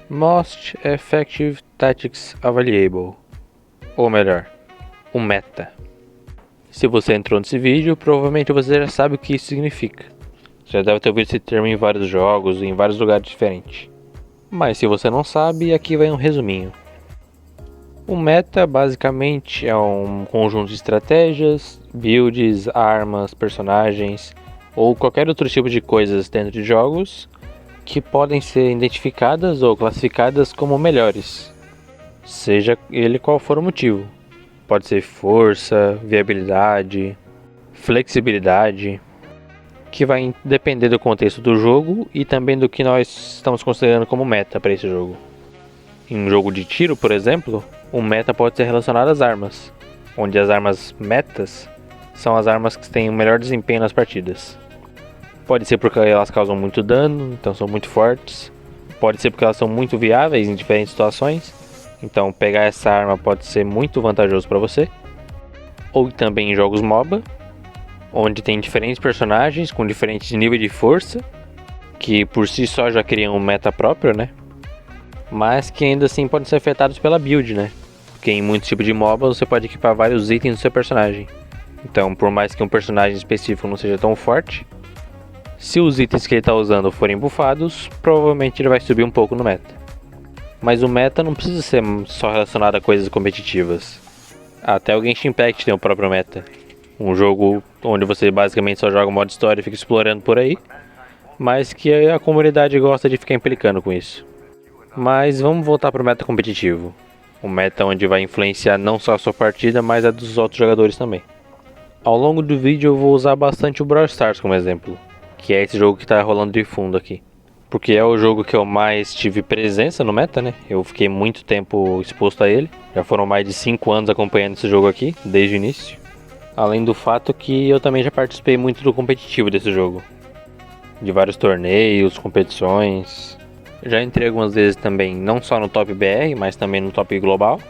Most Effective Tactics Available, ou melhor, o meta. Se você entrou nesse vídeo, provavelmente você já sabe o que isso significa. Já deve ter ouvido esse termo em vários jogos e em vários lugares diferentes. Mas se você não sabe, aqui vai um resuminho. O meta basicamente é um conjunto de estratégias, builds, armas, personagens ou qualquer outro tipo de coisas dentro de jogos que podem ser identificadas ou classificadas como melhores, seja ele qual for o motivo. Pode ser força, viabilidade, flexibilidade, que vai depender do contexto do jogo e também do que nós estamos considerando como meta para esse jogo. Em um jogo de tiro, por exemplo, o meta pode ser relacionado às armas, onde as armas metas são as armas que têm o melhor desempenho nas partidas. Pode ser porque elas causam muito dano, então são muito fortes. Pode ser porque elas são muito viáveis em diferentes situações, então pegar essa arma pode ser muito vantajoso para você. Ou também em jogos MOBA, onde tem diferentes personagens com diferentes níveis de força, que por si só já criam um meta próprio, né? Mas que ainda assim podem ser afetados pela build, né? Porque em muitos tipos de MOBA você pode equipar vários itens do seu personagem. Então, por mais que um personagem específico não seja tão forte, se os itens que ele está usando forem buffados, provavelmente ele vai subir um pouco no meta. Mas o meta não precisa ser só relacionado a coisas competitivas. Até o Genshin Impact tem o próprio meta. Um jogo onde você basicamente só joga o modo história e fica explorando por aí, mas que a comunidade gosta de ficar implicando com isso. Mas vamos voltar para o meta competitivo. O meta onde vai influenciar não só a sua partida, mas a dos outros jogadores também. Ao longo do vídeo eu vou usar bastante o Brawl Stars como exemplo, que é esse jogo que está rolando de fundo aqui. Porque é o jogo que eu mais tive presença no meta, né? Eu fiquei muito tempo exposto a ele. Já foram mais de 5 anos acompanhando esse jogo aqui, desde o início. Além do fato que eu também já participei muito do competitivo desse jogo. De vários torneios, competições. Já entrei algumas vezes também, não só no top BR, mas também no top global.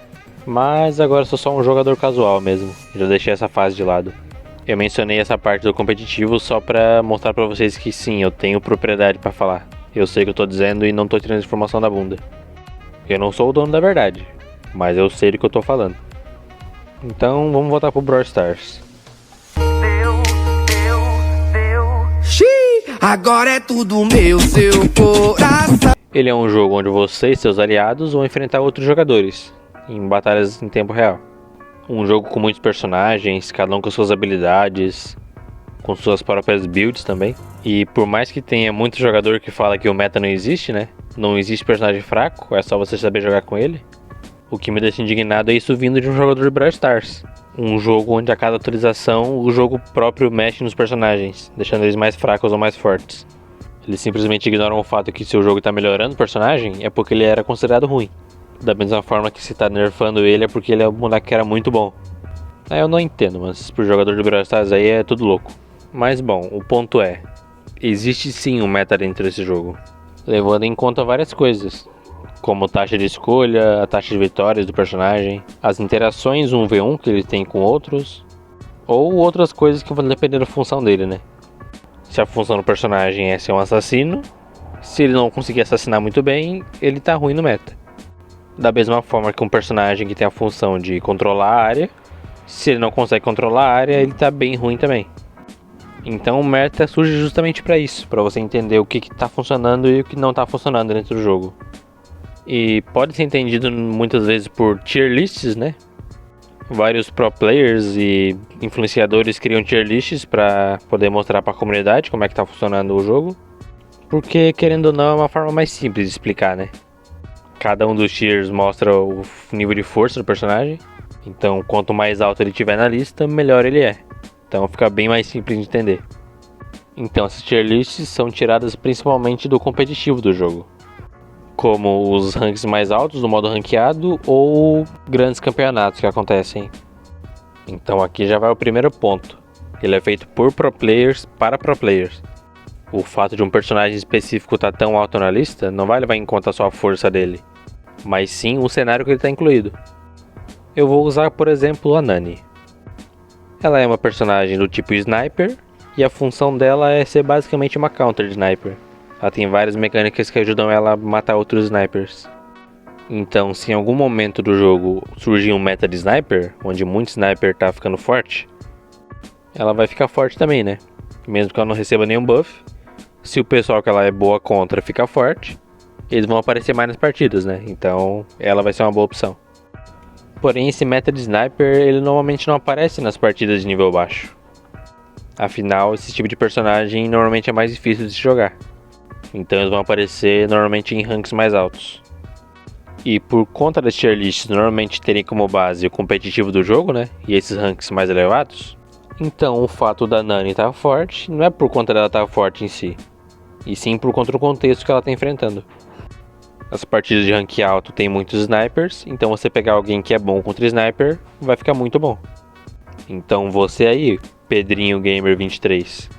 Mas agora sou só um jogador casual mesmo, já deixei essa fase de lado. Eu mencionei essa parte do competitivo só pra mostrar pra vocês que sim, eu tenho propriedade pra falar. Eu sei o que eu tô dizendo e não tô tirando informação da bunda. Eu não sou o dono da verdade, mas eu sei do que eu tô falando. Então vamos voltar pro Brawl Stars. Agora é tudo meu, seu coração. Ele é um jogo onde você e seus aliados vão enfrentar outros jogadores, em batalhas em tempo real. Um jogo com muitos personagens, cada um com suas habilidades, com suas próprias builds também. E por mais que tenha muito jogador que fala que o meta não existe, né? Não existe personagem fraco, é só você saber jogar com ele. O que me deixa indignado é isso vindo de um jogador de Brawl Stars. Um jogo onde a cada atualização o jogo próprio mexe nos personagens, deixando eles mais fracos ou mais fortes. Eles simplesmente ignoram o fato que se o jogo está melhorando o personagem, é porque ele era considerado ruim. Da mesma forma que se tá nerfando ele é porque ele é um moleque que era muito bom. Eu não entendo, mas pro jogador de Brawl Stars aí é tudo louco. Mas bom, o ponto é, existe sim um meta dentro desse jogo, levando em conta várias coisas, como taxa de escolha, a taxa de vitórias do personagem, as interações 1v1 que ele tem com outros, ou outras coisas que vão depender da função dele, né? Se a função do personagem é ser um assassino, se ele não conseguir assassinar muito bem, ele tá ruim no meta. Da mesma forma que um personagem que tem a função de controlar a área, se ele não consegue controlar a área, ele tá bem ruim também. Então o meta surge justamente para isso, para você entender o que tá funcionando e o que não tá funcionando dentro do jogo. E pode ser entendido muitas vezes por tier lists, né? Vários pro players e influenciadores criam tier lists para poder mostrar para a comunidade como é que tá funcionando o jogo. Porque querendo ou não é uma forma mais simples de explicar, né? Cada um dos tiers mostra o nível de força do personagem. Então, quanto mais alto ele tiver na lista, melhor ele é. Então fica bem mais simples de entender. Então, essas tier lists são tiradas principalmente do competitivo do jogo, como os ranks mais altos do modo ranqueado ou grandes campeonatos que acontecem. Então aqui já vai o primeiro ponto. Ele é feito por pro players para pro players. O fato de um personagem específico estar tão alto na lista não vai levar em conta só a força dele, mas sim o cenário que ele está incluído. Eu vou usar, por exemplo, a Nani. Ela é uma personagem do tipo Sniper, e a função dela é ser basicamente uma Counter Sniper. Ela tem várias mecânicas que ajudam ela a matar outros snipers. Então, se em algum momento do jogo surgir um meta de sniper, onde muito sniper tá ficando forte, ela vai ficar forte também, né? Mesmo que ela não receba nenhum buff. Se o pessoal que ela é boa contra ficar forte, eles vão aparecer mais nas partidas, né? Então, ela vai ser uma boa opção. Porém, esse meta de sniper, ele normalmente não aparece nas partidas de nível baixo. Afinal, esse tipo de personagem normalmente é mais difícil de se jogar. Então eles vão aparecer normalmente em ranks mais altos. E por conta das tier lists normalmente terem como base o competitivo do jogo, né? E esses ranks mais elevados. Então o fato da Nani estar forte não é por conta dela estar forte em si. E sim por conta do contexto que ela está enfrentando. As partidas de rank alto tem muitos snipers, então você pegar alguém que é bom contra sniper, vai ficar muito bom. Então você aí, Pedrinho Gamer 23,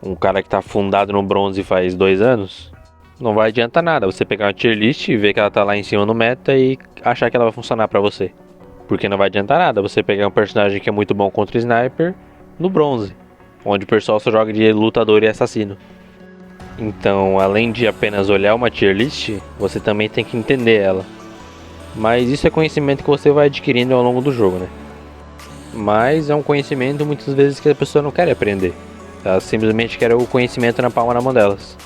um cara que tá fundado no bronze faz 2 anos, não vai adiantar nada você pegar uma tier list e ver que ela tá lá em cima no meta e achar que ela vai funcionar pra você. Porque não vai adiantar nada você pegar um personagem que é muito bom contra sniper no bronze, onde o pessoal só joga de lutador e assassino. Então, além de apenas olhar uma tier list, você também tem que entender ela. Mas isso é conhecimento que você vai adquirindo ao longo do jogo, né? Mas é um conhecimento muitas vezes que a pessoa não quer aprender. Ela simplesmente quer o conhecimento na palma da mão delas.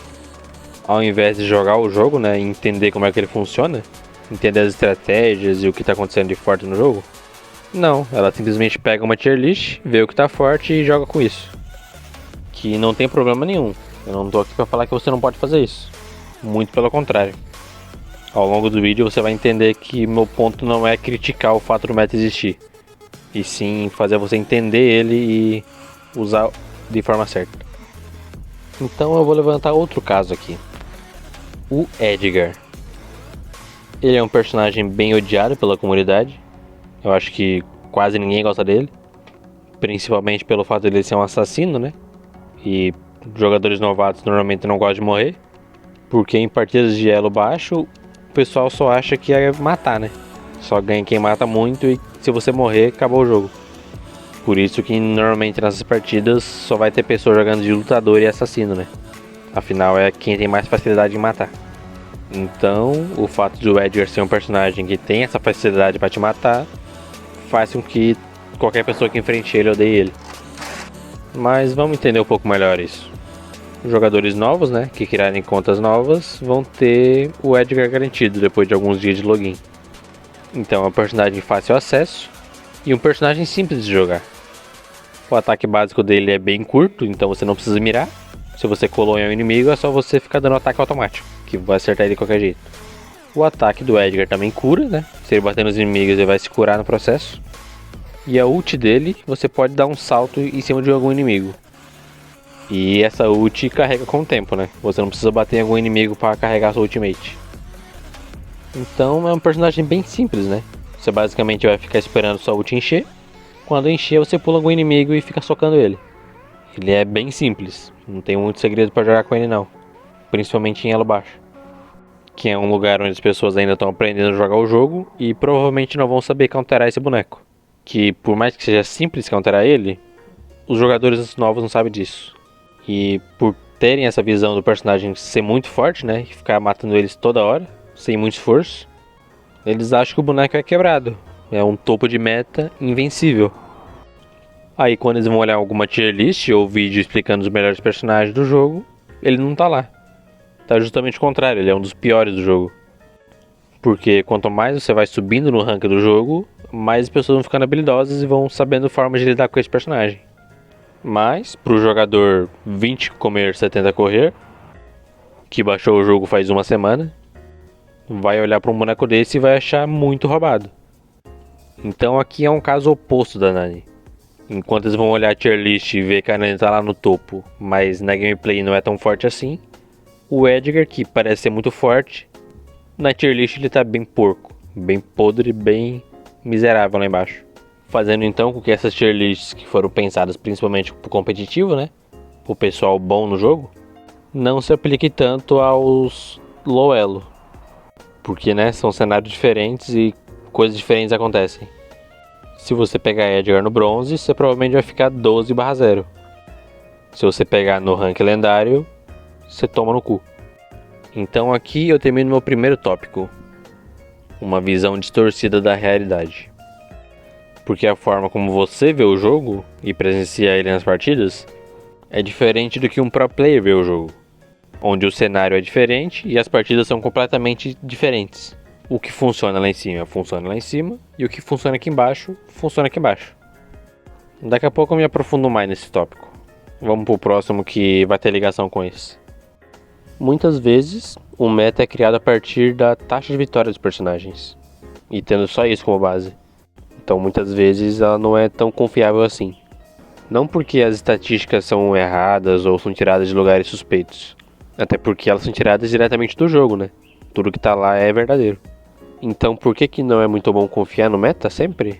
Ao invés de jogar o jogo, né, e entender como é que ele funciona, entender as estratégias e o que está acontecendo de forte no jogo, não, ela simplesmente pega uma tier list, vê o que está forte e joga com isso. Que não tem problema nenhum. Eu não tô aqui para falar que você não pode fazer isso. Muito pelo contrário. Ao longo do vídeo você vai entender que meu ponto não é criticar o fato do meta existir, e sim fazer você entender ele e usar de forma certa. Então eu vou levantar outro caso aqui. O Edgar. Ele é um personagem bem odiado pela comunidade. Eu acho que quase ninguém gosta dele. Principalmente pelo fato de ele ser um assassino, né? E jogadores novatos normalmente não gostam de morrer. Porque em partidas de elo baixo, o pessoal só acha que é matar, né? Só ganha quem mata muito e se você morrer, acabou o jogo. Por isso que normalmente nessas partidas só vai ter pessoa jogando de lutador e assassino, né? Afinal é quem tem mais facilidade em matar. Então, o fato do Edgar ser um personagem que tem essa facilidade para te matar faz com que qualquer pessoa que enfrente ele odeie ele. Mas vamos entender um pouco melhor isso. Os jogadores novos, né, que criarem contas novas, vão ter o Edgar garantido depois de alguns dias de login. Então é um personagem de fácil acesso e um personagem simples de jogar. O ataque básico dele é bem curto, então você não precisa mirar. Se você colou em um inimigo, é só você ficar dando ataque automático, que vai acertar ele de qualquer jeito. O ataque do Edgar também cura, né? Se ele bater nos inimigos, ele vai se curar no processo. E a ult dele, você pode dar um salto em cima de algum inimigo. E essa ult carrega com o tempo, né? Você não precisa bater em algum inimigo para carregar sua ultimate. Então é um personagem bem simples, né? Você basicamente vai ficar esperando sua ult encher. Quando encher, você pula algum inimigo e fica socando ele. Ele é bem simples, não tem muito segredo para jogar com ele não. Principalmente em elo baixo, que é um lugar onde as pessoas ainda estão aprendendo a jogar o jogo e provavelmente não vão saber counterar esse boneco. Que por mais que seja simples counterar ele, os jogadores novos não sabem disso. E por terem essa visão do personagem ser muito forte, né, e ficar matando eles toda hora, sem muito esforço, eles acham que o boneco é quebrado, é um topo de meta invencível. Aí quando eles vão olhar alguma tier list ou vídeo explicando os melhores personagens do jogo, ele não tá lá. Tá justamente o contrário, ele é um dos piores do jogo. Porque quanto mais você vai subindo no ranking do jogo, mais as pessoas vão ficando habilidosas e vão sabendo formas de lidar com esse personagem. Mas, pro jogador 20 comer 70 correr, que baixou o jogo faz uma semana, vai olhar para um boneco desse e vai achar muito roubado. Então aqui é um caso oposto da Nani. Enquanto eles vão olhar a tier list e ver que a Nani tá lá no topo, mas na gameplay não é tão forte assim, o Edgar, que parece ser muito forte, na tier list ele tá bem porco, bem podre, bem miserável lá embaixo. Fazendo então com que essas tier lists que foram pensadas principalmente pro competitivo, né, o pessoal bom no jogo, não se aplique tanto aos low elo. Porque, né, são cenários diferentes e coisas diferentes acontecem. Se você pegar Edgar no bronze, você provavelmente vai ficar 12/0. Se você pegar no rank lendário, você toma no cu. Então aqui eu termino meu primeiro tópico. Uma visão distorcida da realidade. Porque a forma como você vê o jogo e presencia ele nas partidas é diferente do que um pro player vê o jogo. Onde o cenário é diferente e as partidas são completamente diferentes. O que funciona lá em cima e o que funciona aqui embaixo, funciona aqui embaixo. Daqui a pouco eu me aprofundo mais nesse tópico. Vamos pro próximo que vai ter ligação com esse. Muitas vezes, o meta é criado a partir da taxa de vitória dos personagens, e tendo só isso como base. Então muitas vezes ela não é tão confiável assim. Não porque as estatísticas são erradas ou são tiradas de lugares suspeitos. Até porque elas são tiradas diretamente do jogo, né? Tudo que tá lá é verdadeiro. Então por que não é muito bom confiar no meta sempre?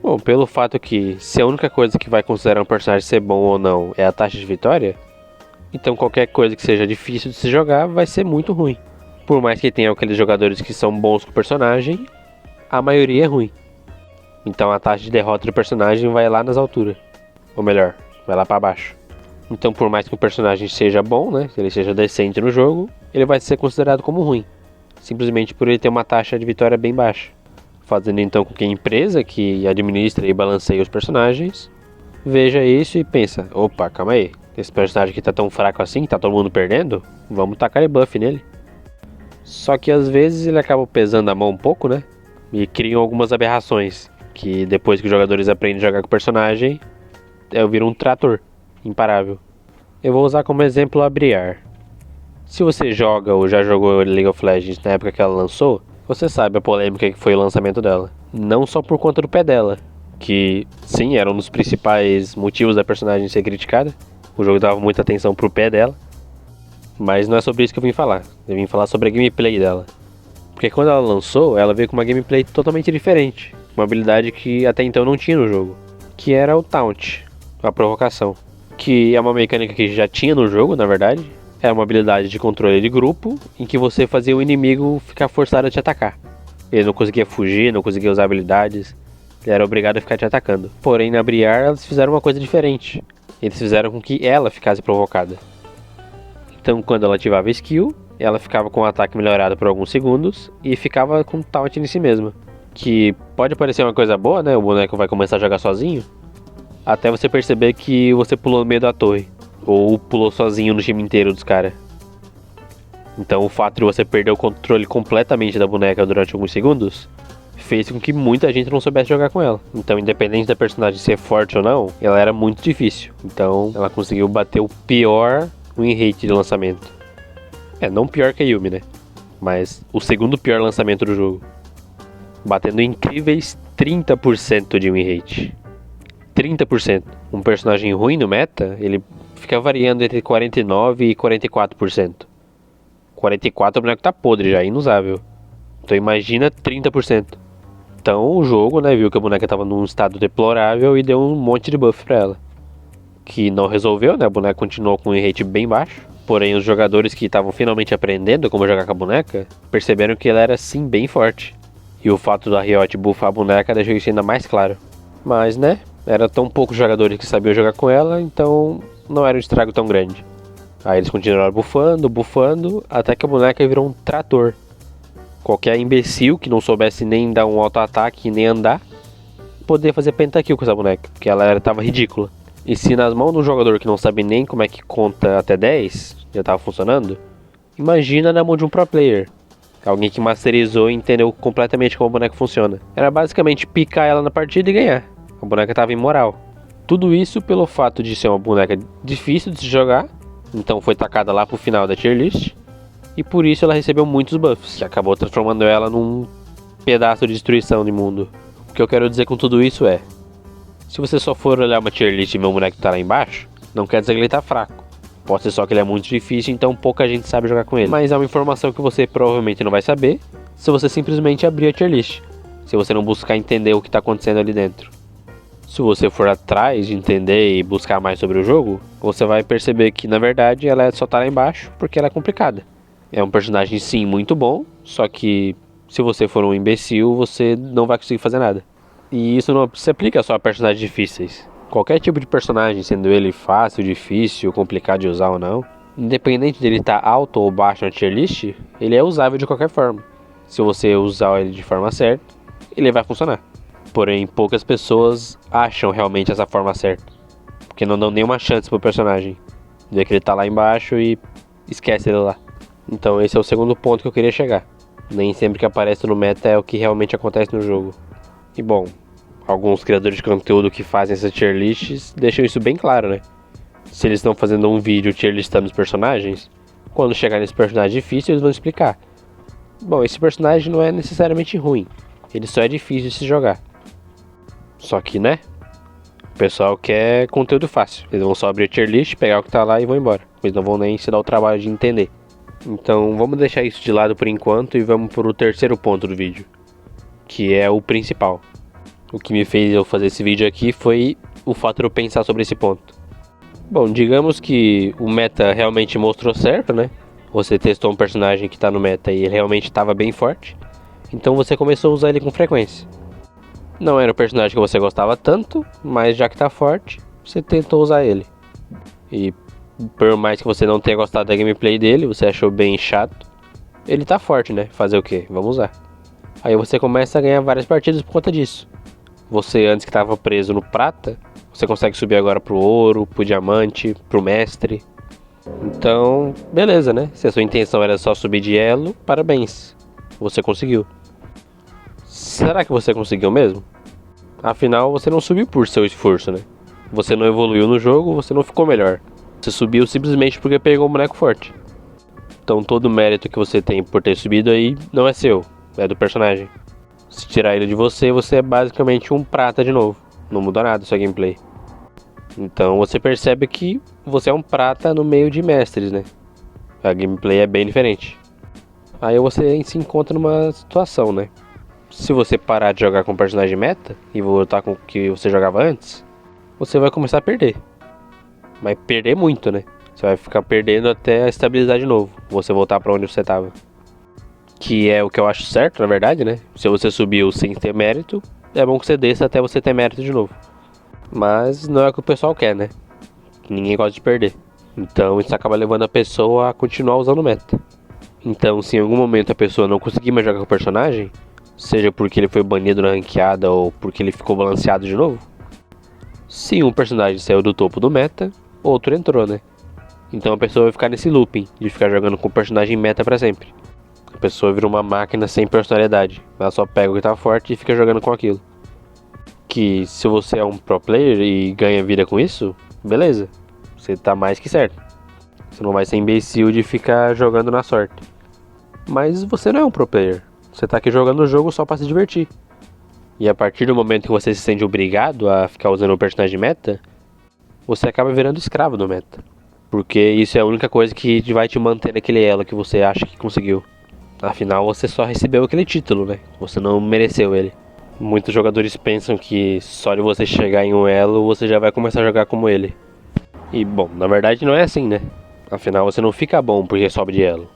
Bom, pelo fato que se a única coisa que vai considerar um personagem ser bom ou não é a taxa de vitória, então qualquer coisa que seja difícil de se jogar vai ser muito ruim. Por mais que tenha aqueles jogadores que são bons com o personagem, a maioria é ruim. Então a taxa de derrota do personagem vai lá nas alturas. Ou melhor, vai lá pra baixo. Então por mais que o personagem seja bom, né, se ele seja decente no jogo, ele vai ser considerado como ruim. Simplesmente por ele ter uma taxa de vitória bem baixa. Fazendo então com que a empresa que administra e balanceia os personagens veja isso e pensa, opa, calma aí, esse personagem aqui tá tão fraco assim, tá todo mundo perdendo, vamos tacar buff nele. Só que às vezes ele acaba pesando a mão um pouco, né, e criam algumas aberrações, que depois que os jogadores aprendem a jogar com o personagem, vira um trator imparável. Eu vou usar como exemplo a Briar. Se você joga ou já jogou League of Legends na época que ela lançou, você sabe a polêmica que foi o lançamento dela. Não só por conta do pé dela, que sim, era um dos principais motivos da personagem ser criticada. O jogo dava muita atenção pro pé dela. Mas não é sobre isso que eu vim falar. Eu vim falar sobre a gameplay dela. Porque quando ela lançou, ela veio com uma gameplay totalmente diferente. Uma habilidade que até então não tinha no jogo. Que era o Taunt, a provocação. Que é uma mecânica que já tinha no jogo, na verdade. Era uma habilidade de controle de grupo, em que você fazia o inimigo ficar forçado a te atacar. Ele não conseguia fugir, não conseguia usar habilidades. Ele era obrigado a ficar te atacando. Porém, na Briar, eles fizeram uma coisa diferente. Eles fizeram com que ela ficasse provocada. Então, quando ela ativava a skill, ela ficava com o ataque melhorado por alguns segundos e ficava com taunt em si mesma. Que pode parecer uma coisa boa, né? O boneco vai começar a jogar sozinho. Até você perceber que você pulou no meio da torre. Ou pulou sozinho no time inteiro dos caras. Então o fato de você perder o controle completamente da boneca durante alguns segundos fez com que muita gente não soubesse jogar com ela. Então, independente da personagem ser forte ou não, ela era muito difícil. Então ela conseguiu bater o pior win rate de lançamento. Não pior que a Yuumi, né? Mas o segundo pior lançamento do jogo. Batendo incríveis 30% de win rate. 30%. Um personagem ruim no meta, ele fica variando entre 49% e 44%. 44% o boneco tá podre já, inusável. Então imagina 30%. Então o jogo, né, viu que a boneca tava num estado deplorável e deu um monte de buff pra ela. Que não resolveu, né, a boneca continuou com um rate bem baixo. Porém os jogadores que estavam finalmente aprendendo como jogar com a boneca, perceberam que ela era sim bem forte. E o fato da Riot buffar a boneca deixou isso ainda mais claro. Mas né, era tão poucos jogadores que sabiam jogar com ela, então não era um estrago tão grande. Aí eles continuaram buffando, até que a boneca virou um trator. Qualquer imbecil que não soubesse nem dar um auto-ataque nem andar, poderia fazer pentakill com essa boneca, porque ela tava ridícula. E se nas mãos de um jogador que não sabe nem como é que conta até 10, já tava funcionando, imagina na mão de um pro player. Alguém que masterizou e entendeu completamente como a boneca funciona. Era basicamente picar ela na partida e ganhar. A boneca tava imoral. Tudo isso pelo fato de ser uma boneca difícil de se jogar, então foi tacada lá pro final da tier list, e por isso ela recebeu muitos buffs, que acabou transformando ela num pedaço de destruição de mundo. O que eu quero dizer com tudo isso é, se você só for olhar uma tier list e ver um boneco que tá lá embaixo, não quer dizer que ele tá fraco. Pode ser só que ele é muito difícil, então pouca gente sabe jogar com ele. Mas é uma informação que você provavelmente não vai saber se você simplesmente abrir a tier list, se você não buscar entender o que tá acontecendo ali dentro. Se você for atrás de entender e buscar mais sobre o jogo, você vai perceber que na verdade ela só tá lá embaixo porque ela é complicada. É um personagem sim muito bom, só que se você for um imbecil você não vai conseguir fazer nada. E isso não se aplica só a personagens difíceis. Qualquer tipo de personagem, sendo ele fácil, difícil, complicado de usar ou não, independente dele estar alto ou baixo na tier list, ele é usável de qualquer forma. Se você usar ele de forma certa, ele vai funcionar. Porém, poucas pessoas acham realmente essa forma certa, porque não dão nenhuma chance pro personagem. Vê que ele tá lá embaixo e esquece ele lá. Então esse é o segundo ponto que eu queria chegar. Nem sempre que aparece no meta é o que realmente acontece no jogo. E bom, alguns criadores de conteúdo que fazem essas tier lists deixam isso bem claro, né? Se eles estão fazendo um vídeo tier listando os personagens, quando chegar nesse personagem difícil eles vão explicar. Bom, esse personagem não é necessariamente ruim, ele só é difícil de se jogar. Só que, né? O pessoal quer conteúdo fácil. Eles vão só abrir a tier list, pegar o que tá lá e vão embora. Eles não vão nem se dar o trabalho de entender. Então vamos deixar isso de lado por enquanto e vamos pro terceiro ponto do vídeo, que é o principal. O que me fez eu fazer esse vídeo aqui foi o fato de eu pensar sobre esse ponto. Bom, digamos que o meta realmente mostrou certo, né? Você testou um personagem que tá no meta e ele realmente estava bem forte, então você começou a usar ele com frequência. Não era o personagem que você gostava tanto, mas já que tá forte, você tentou usar ele. E por mais que você não tenha gostado da gameplay dele, você achou bem chato, ele tá forte, né? Fazer o quê? Vamos usar. Aí você começa a ganhar várias partidas por conta disso. Você antes que estava preso no prata, você consegue subir agora pro ouro, pro diamante, pro mestre. Então, beleza, né? Se a sua intenção era só subir de elo, parabéns, você conseguiu. Será que você conseguiu mesmo? Afinal, você não subiu por seu esforço, né? Você não evoluiu no jogo, você não ficou melhor. Você subiu simplesmente porque pegou um boneco forte. Então todo o mérito que você tem por ter subido aí não é seu, é do personagem. Se tirar ele de você, você é basicamente um prata de novo. Não muda nada a sua gameplay. Então você percebe que você é um prata no meio de mestres, né? A gameplay é bem diferente. Aí você se encontra numa situação, né? Se você parar de jogar com o personagem meta e voltar com o que você jogava antes, você vai começar a perder. Vai perder muito, né? Você vai ficar perdendo até a estabilidade de novo. Você voltar pra onde você tava. Que é o que eu acho certo, na verdade, né? Se você subiu sem ter mérito, é bom que você desça até você ter mérito de novo. Mas não é o que o pessoal quer, né? Ninguém gosta de perder. Então isso acaba levando a pessoa a continuar usando o meta. Então se em algum momento a pessoa não conseguir mais jogar com o personagem, seja porque ele foi banido na ranqueada ou porque ele ficou balanceado de novo, se um personagem saiu do topo do meta, outro entrou, né? Então a pessoa vai ficar nesse looping de ficar jogando com o personagem meta pra sempre. A pessoa vira uma máquina sem personalidade. Ela só pega o que tá forte e fica jogando com aquilo. Que se você é um pro player e ganha vida com isso, beleza, você tá mais que certo. Você não vai ser imbecil de ficar jogando na sorte. Mas você não é um pro player. Você tá aqui jogando o jogo só pra se divertir. E a partir do momento que você se sente obrigado a ficar usando o personagem meta, você acaba virando escravo do meta. Porque isso é a única coisa que vai te manter naquele elo que você acha que conseguiu. Afinal, você só recebeu aquele título, né? Você não mereceu ele. Muitos jogadores pensam que só de você chegar em um elo, você já vai começar a jogar como ele. E, bom, na verdade não é assim, né? Afinal, você não fica bom porque sobe de elo.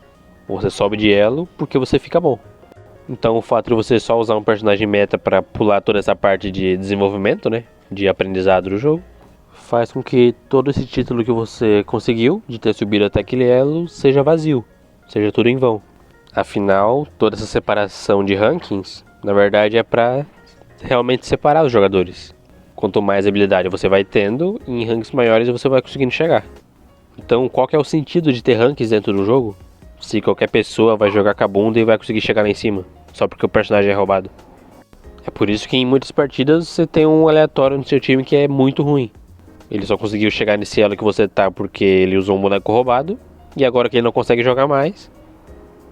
Você sobe de elo porque você fica bom. Então, o fato de você só usar um personagem meta pra pular toda essa parte de desenvolvimento, né? De aprendizado do jogo, faz com que todo esse título que você conseguiu, de ter subido até aquele elo, seja vazio. Seja tudo em vão. Afinal, toda essa separação de rankings, na verdade é pra realmente separar os jogadores. Quanto mais habilidade você vai tendo, em rankings maiores você vai conseguindo chegar. Então, qual que é o sentido de ter rankings dentro do jogo, se qualquer pessoa vai jogar com a bunda e vai conseguir chegar lá em cima, só porque o personagem é roubado? É por isso que em muitas partidas você tem um aleatório no seu time que é muito ruim. Ele só conseguiu chegar nesse elo que você tá porque ele usou um boneco roubado, e agora que ele não consegue jogar mais,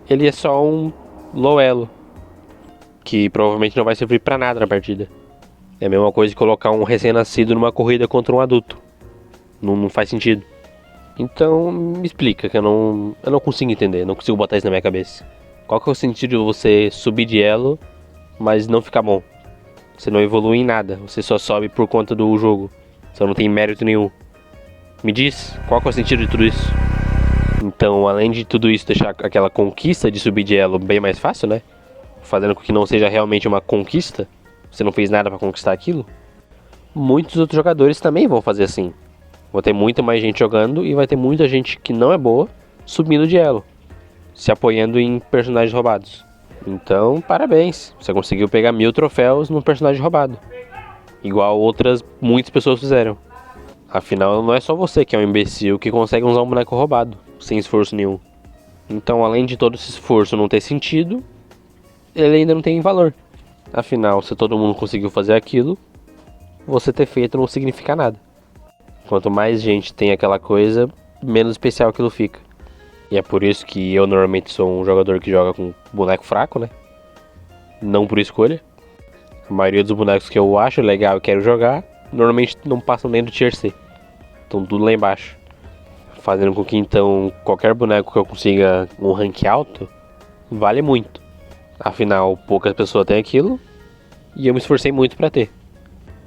ele é só um low elo, que provavelmente não vai servir pra nada na partida. É a mesma coisa que colocar um recém-nascido numa corrida contra um adulto. Não faz sentido. Então me explica, que eu não consigo entender, não consigo botar isso na minha cabeça. Qual que é o sentido de você subir de elo, mas não ficar bom? Você não evolui em nada, você só sobe por conta do jogo. Você não tem mérito nenhum. Me diz, qual que é o sentido de tudo isso? Então, além de tudo isso deixar aquela conquista de subir de elo bem mais fácil, né? Fazendo com que não seja realmente uma conquista, você não fez nada pra conquistar aquilo. Muitos outros jogadores também vão fazer assim. Vai ter muita mais gente jogando e vai ter muita gente que não é boa subindo de elo, se apoiando em personagens roubados. Então, parabéns, você conseguiu pegar 1000 troféus num personagem roubado, igual outras muitas pessoas fizeram. Afinal, não é só você que é um imbecil que consegue usar um boneco roubado, sem esforço nenhum. Então, além de todo esse esforço não ter sentido, ele ainda não tem valor. Afinal, se todo mundo conseguiu fazer aquilo, você ter feito não significa nada. Quanto mais gente tem aquela coisa, menos especial aquilo fica. E é por isso que eu normalmente sou um jogador que joga com boneco fraco, né? Não por escolha. A maioria dos bonecos que eu acho legal e quero jogar, normalmente não passam nem do Tier C. Estão tudo lá embaixo. Fazendo com que então qualquer boneco que eu consiga um rank alto, vale muito. Afinal, poucas pessoas têm aquilo, e eu me esforcei muito pra ter.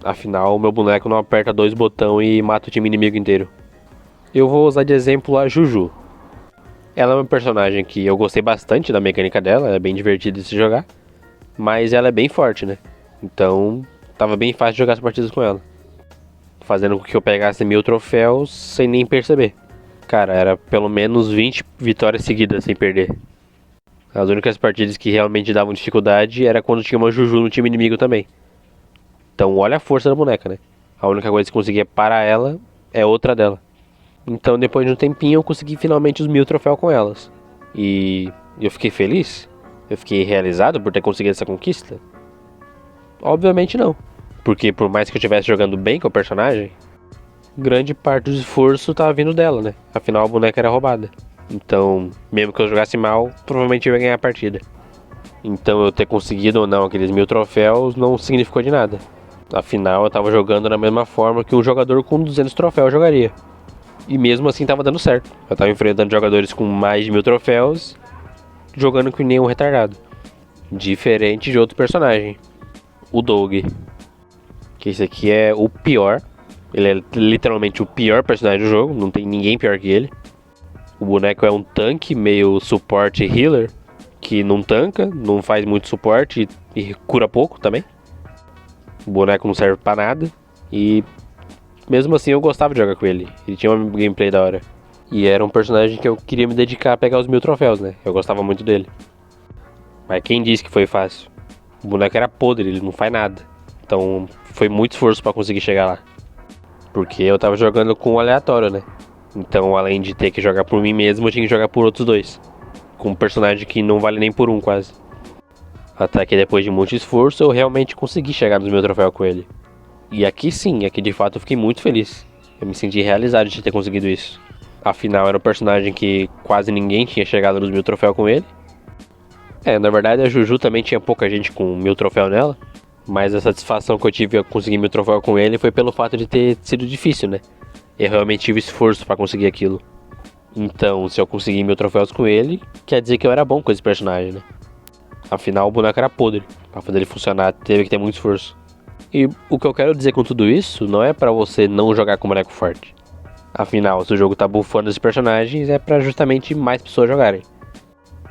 Afinal, meu boneco não aperta 2 botões e mata o time inimigo inteiro. Eu vou usar de exemplo a Juju. Ela é uma personagem que eu gostei bastante da mecânica dela, é bem divertida de se jogar. Mas ela é bem forte, né? Então, tava bem fácil de jogar as partidas com ela. Fazendo com que eu pegasse 1000 troféus sem nem perceber. Cara, era pelo menos 20 vitórias seguidas sem perder. As únicas partidas que realmente davam dificuldade era quando tinha uma Juju no time inimigo também. Então olha a força da boneca, né? A única coisa que conseguia parar ela é outra dela. Então depois de um tempinho eu consegui finalmente os 1000 troféus com elas. E eu fiquei feliz? Eu fiquei realizado por ter conseguido essa conquista? Obviamente não. Porque por mais que eu estivesse jogando bem com o personagem, grande parte do esforço estava vindo dela, né? Afinal a boneca era roubada. Então, mesmo que eu jogasse mal, provavelmente eu ia ganhar a partida. Então eu ter conseguido ou não aqueles 1000 troféus não significou de nada. Afinal, eu tava jogando da mesma forma que um jogador com 200 troféus jogaria. E mesmo assim tava dando certo. Eu tava enfrentando jogadores com mais de 1000 troféus, jogando com nenhum retardado. Diferente de outro personagem, o Doug. Que esse aqui é o pior. Ele é literalmente o pior personagem do jogo, não tem ninguém pior que ele. O boneco é um tanque, meio suporte healer, que não tanca, não faz muito suporte e cura pouco também. O boneco não serve pra nada. E mesmo assim eu gostava de jogar com ele. Ele tinha uma gameplay da hora. E era um personagem que eu queria me dedicar a pegar os 1000 troféus, né? Eu gostava muito dele. Mas quem disse que foi fácil? O boneco era podre, ele não faz nada. Então foi muito esforço pra conseguir chegar lá. Porque eu tava jogando com um aleatório, né? Então além de ter que jogar por mim mesmo, eu tinha que jogar por outros dois. Com um personagem que não vale nem por um quase. Até que depois de muito esforço eu realmente consegui chegar nos meus troféus com ele. E aqui sim, aqui de fato eu fiquei muito feliz. Eu me senti realizado de ter conseguido isso. Afinal era um personagem que quase ninguém tinha chegado nos 1000 troféus com ele. Na verdade a Juju também tinha pouca gente com 1000 troféus nela. Mas a satisfação que eu tive ao conseguir 1000 troféus com ele foi pelo fato de ter sido difícil, né? Eu realmente tive esforço pra conseguir aquilo. Então, se eu conseguir 1000 troféus com ele, quer dizer que eu era bom com esse personagem, né? Afinal, o boneco era podre. Pra fazer ele funcionar, teve que ter muito esforço. E o que eu quero dizer com tudo isso não é pra você não jogar com boneco forte. Afinal, se o jogo tá buffando esses personagens, é pra justamente mais pessoas jogarem.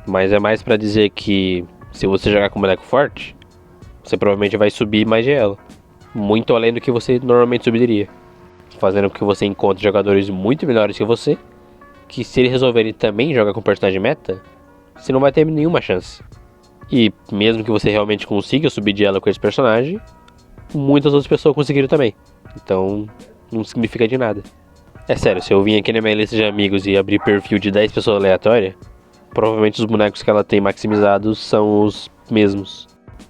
Mas é mais pra dizer que, se você jogar com boneco forte, você provavelmente vai subir mais de elo. Muito além do que você normalmente subiria. Fazendo com que você encontre jogadores muito melhores que você, que se eles resolverem também jogar com personagem meta, você não vai ter nenhuma chance. E mesmo que você realmente consiga subir de elo com esse personagem, muitas outras pessoas conseguiram também. Então, não significa de nada. É sério, se eu vim aqui na minha lista de amigos e abrir perfil de 10 pessoas aleatórias, provavelmente os bonecos que ela tem maximizados são os mesmos.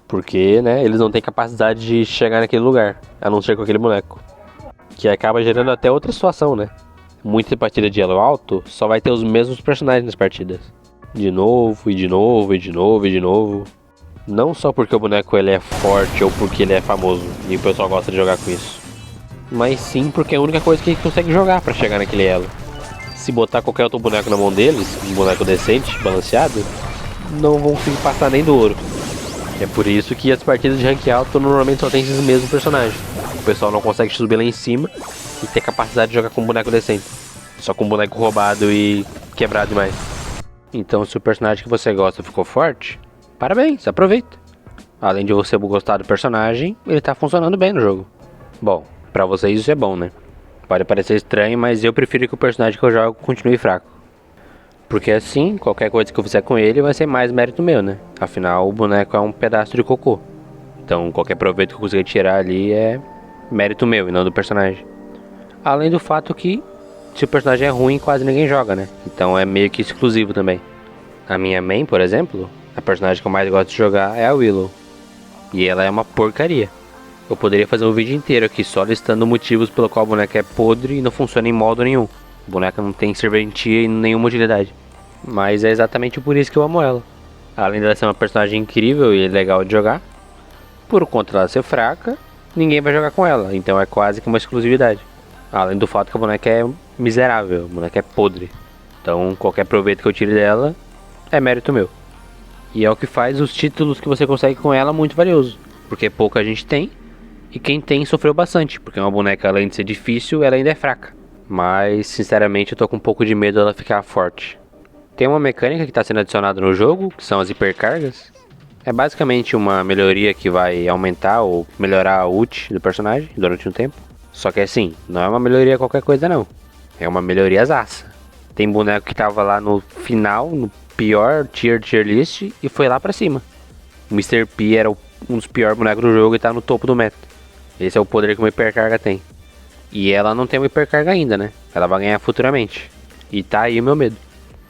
Porque, né, eles não têm capacidade de chegar naquele lugar, a não ser com aquele boneco. Que acaba gerando até outra situação, né? Muita partida de elo alto só vai ter os mesmos personagens nas partidas. De novo, e de novo, e de novo, e de novo. Não só porque o boneco ele é forte ou porque ele é famoso e o pessoal gosta de jogar com isso. Mas sim porque é a única coisa que ele consegue jogar pra chegar naquele elo. Se botar qualquer outro boneco na mão deles, um boneco decente, balanceado, não vão conseguir passar nem do ouro. É por isso que as partidas de rank alto normalmente só tem esses mesmos personagens. O pessoal não consegue subir lá em cima e ter capacidade de jogar com um boneco decente. Só com um boneco roubado e quebrado demais. Então se o personagem que você gosta ficou forte, parabéns, aproveita. Além de você gostar do personagem, ele tá funcionando bem no jogo. Bom, pra vocês isso é bom, né? Pode parecer estranho, mas eu prefiro que o personagem que eu jogo continue fraco. Porque assim, qualquer coisa que eu fizer com ele vai ser mais mérito meu, né? Afinal, o boneco é um pedaço de cocô. Então, qualquer proveito que eu conseguir tirar ali é mérito meu e não do personagem. Além do fato que, se o personagem é ruim, quase ninguém joga, né? Então é meio que exclusivo também. A minha main, por exemplo, a personagem que eu mais gosto de jogar é a Willow. E ela é uma porcaria. Eu poderia fazer um vídeo inteiro aqui só listando motivos pelo qual a boneca é podre e não funciona em modo nenhum. A boneca não tem serventia e nenhuma utilidade. Mas é exatamente por isso que eu amo ela. Além dela ser uma personagem incrível e legal de jogar, por conta dela ser fraca, ninguém vai jogar com ela, então é quase que uma exclusividade. Além do fato que a boneca é miserável, a boneca é podre. Então qualquer proveito que eu tire dela é mérito meu. E é o que faz os títulos que você consegue com ela muito valioso, porque pouca gente tem, e quem tem sofreu bastante, porque uma boneca, além de ser difícil, ela ainda é fraca. Mas sinceramente eu tô com um pouco de medo dela ficar forte. Tem uma mecânica que está sendo adicionada no jogo, que são as hipercargas. É basicamente uma melhoria que vai aumentar ou melhorar a ult do personagem durante um tempo. Só que assim, não é uma melhoria qualquer coisa não. É uma melhoria zaça. Tem boneco que tava lá no final, no pior tier list, e foi lá pra cima. O Mr. P era um dos piores bonecos do jogo e tá no topo do meta. Esse é o poder que uma hipercarga tem. E ela não tem uma hipercarga ainda, né? Ela vai ganhar futuramente. E tá aí o meu medo.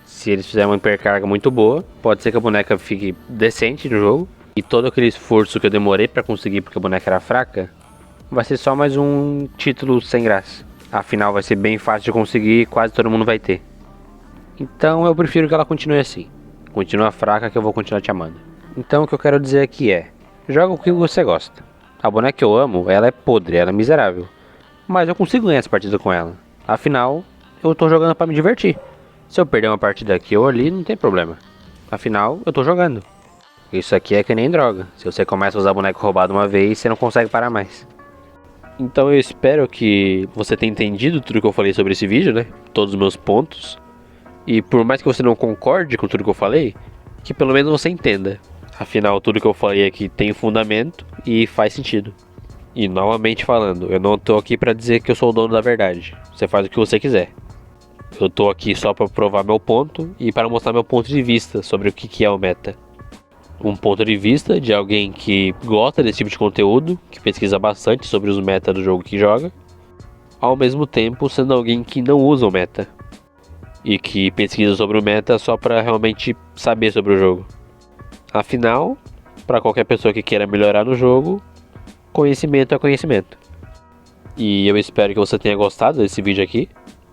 Se eles fizerem uma hipercarga muito boa, pode ser que a boneca fique decente no jogo. E todo aquele esforço que eu demorei pra conseguir porque a boneca era fraca, vai ser só mais um título sem graça. Afinal vai ser bem fácil de conseguir e quase todo mundo vai ter. Então eu prefiro que ela continue assim. Continua fraca que eu vou continuar te amando. Então o que eu quero dizer aqui é, joga o que você gosta. A boneca que eu amo, ela é podre, ela é miserável. Mas eu consigo ganhar essa partida com ela. Afinal, eu tô jogando pra me divertir. Se eu perder uma partida aqui ou ali, não tem problema. Afinal, eu tô jogando. Isso aqui é que nem droga. Se você começa a usar boneco roubado uma vez, você não consegue parar mais. Então eu espero que você tenha entendido tudo que eu falei sobre esse vídeo, né? Todos os meus pontos. E por mais que você não concorde com tudo que eu falei, que pelo menos você entenda. Afinal, tudo que eu falei aqui tem fundamento e faz sentido. E novamente falando, eu não tô aqui pra dizer que eu sou o dono da verdade. Você faz o que você quiser. Eu tô aqui só pra provar meu ponto e para mostrar meu ponto de vista sobre o que é o meta. Um ponto de vista de alguém que gosta desse tipo de conteúdo, que pesquisa bastante sobre os meta do jogo que joga, ao mesmo tempo sendo alguém que não usa o meta e que pesquisa sobre o meta só pra realmente saber sobre o jogo. Afinal, pra qualquer pessoa que queira melhorar no jogo, conhecimento é conhecimento. E eu espero que você tenha gostado desse vídeo aqui.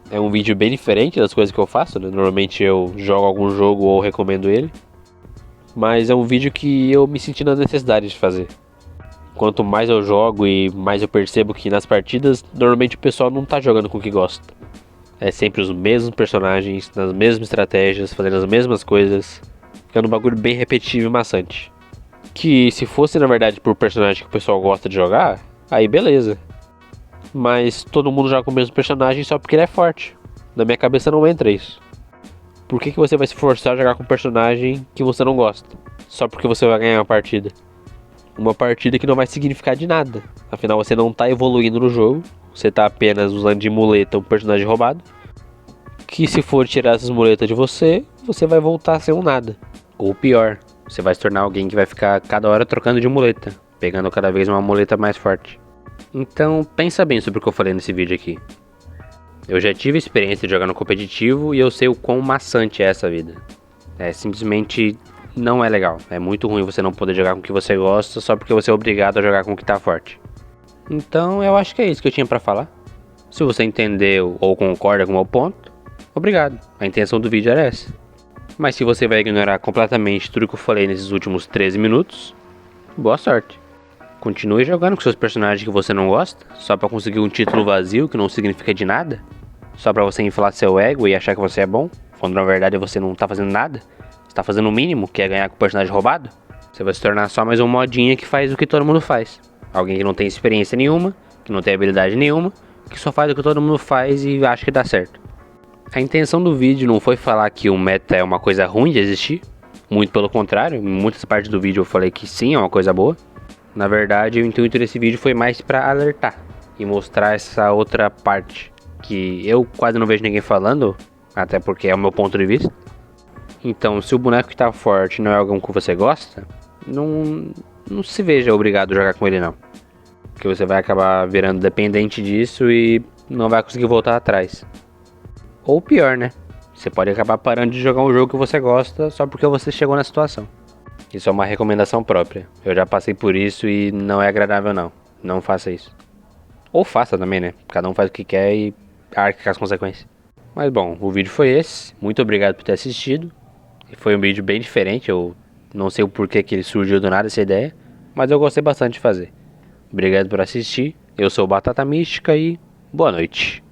É um vídeo bem diferente das coisas que eu faço, né? Normalmente eu jogo algum jogo ou recomendo ele. Mas é um vídeo que eu me senti na necessidade de fazer. Quanto mais eu jogo e mais eu percebo que nas partidas, normalmente o pessoal não tá jogando com o que gosta. É sempre os mesmos personagens, nas mesmas estratégias, fazendo as mesmas coisas. Ficando um bagulho bem repetitivo e maçante. Que se fosse na verdade por personagem que o pessoal gosta de jogar, aí beleza. Mas todo mundo joga com o mesmo personagem só porque ele é forte. Na minha cabeça não entra isso. Por que você vai se forçar a jogar com um personagem que você não gosta? Só porque você vai ganhar uma partida. Uma partida que não vai significar de nada. Afinal você não tá evoluindo no jogo. Você tá apenas usando de muleta um personagem roubado. Que se for tirar essas muletas de você, você vai voltar a ser um nada. Ou pior, você vai se tornar alguém que vai ficar cada hora trocando de muleta. Pegando cada vez uma muleta mais forte. Então pensa bem sobre o que eu falei nesse vídeo aqui. Eu já tive experiência de jogar no competitivo e eu sei o quão maçante é essa vida. Simplesmente não é legal. É muito ruim você não poder jogar com o que você gosta só porque você é obrigado a jogar com o que tá forte. Então eu acho que é isso que eu tinha pra falar. Se você entendeu ou concorda com o meu ponto, obrigado. A intenção do vídeo era essa. Mas se você vai ignorar completamente tudo que eu falei nesses últimos 13 minutos, boa sorte. Continue jogando com seus personagens que você não gosta, só pra conseguir um título vazio que não significa de nada, só pra você inflar seu ego e achar que você é bom, quando na verdade você não tá fazendo nada, você tá fazendo o mínimo, que é ganhar com o personagem roubado. Você vai se tornar só mais um modinha que faz o que todo mundo faz. Alguém que não tem experiência nenhuma, que não tem habilidade nenhuma, que só faz o que todo mundo faz e acha que dá certo. A intenção do vídeo não foi falar que o meta é uma coisa ruim de existir, muito pelo contrário, em muitas partes do vídeo eu falei que sim, é uma coisa boa. Na verdade, o intuito desse vídeo foi mais para alertar e mostrar essa outra parte que eu quase não vejo ninguém falando, até porque é o meu ponto de vista. Então, se o boneco que tá forte não é algum que você gosta, não se veja obrigado a jogar com ele não. Porque você vai acabar virando dependente disso e não vai conseguir voltar atrás. Ou pior, né? Você pode acabar parando de jogar um jogo que você gosta só porque você chegou na situação. Isso é uma recomendação própria. Eu já passei por isso e não é agradável não. Não faça isso. Ou faça também, né? Cada um faz o que quer e arque com as consequências. Mas bom, o vídeo foi esse. Muito obrigado por ter assistido. Foi um vídeo bem diferente. Eu não sei o porquê que ele surgiu do nada essa ideia. Mas eu gostei bastante de fazer. Obrigado por assistir. Eu sou o Batata Mística e boa noite.